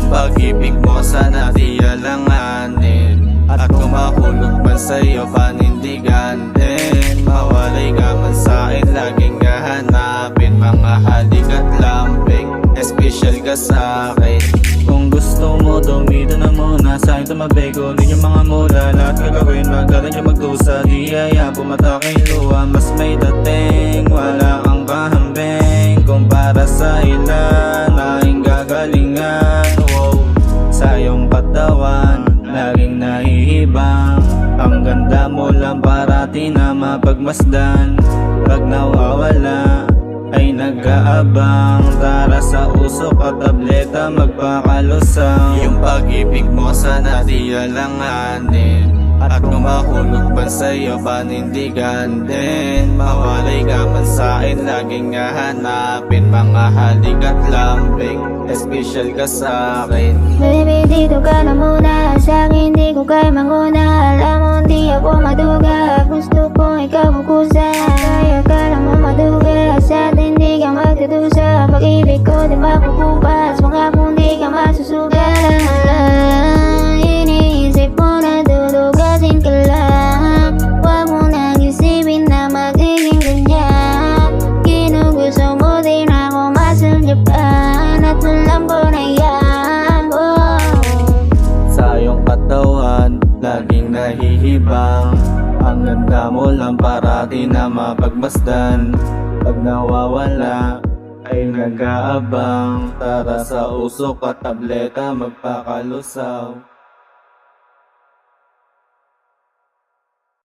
Yung pag-ibig mo sana di alanganin, at kung mahulog man sa'yo panindigan din. Mawalay ka man sa'kin, laging hahanapin mga halik at lambing, espesyal ka sa'kin. Kung gusto mo dumito na muna sa'kin tumabi, kunin yung mga mula, lahat gagawin magaling yung magdusa. Di haya pumatake luha, mas may dating, wala kang kahambing. Kumpara sa ilan, laking gagalingan. Wow, sa iyong katawan, laging nahihibang. Ang ganda mo lang parati na mapagmasdan. Pag nawawala ay nag-aabang, tara sa usok at tableta magpakalusang. Yung pag-ibig mo sana di alanganin, at kung mahulog man sa'yo panindigan din. Mawalay ka man sa'kin, laging hahanapin mga halik at lambing, espesyal ka sa'kin. Baby, dito ka na muna sa'kin, di ko kaya manguna. Alam mo di ako maduga, gusto ko ikaw kukusa. Kaya ka lang mo maduga, sa atin di ka magdudusa. Pag-ibig ko di makukupas, mga kung di ka masusuga. Iniisip mo na dudugasin ka lang, huwag mo nang isipin na magiging ganyan. Ginugusto mo din ako masulyapan, at alam ko na yan. Sa iyong katawan, laging nahihibang. Ang ganda mo lang parati na mapagmasdan. Pag nawawala ay nag-aabang, tara sa usok at tableta magpakalusaw.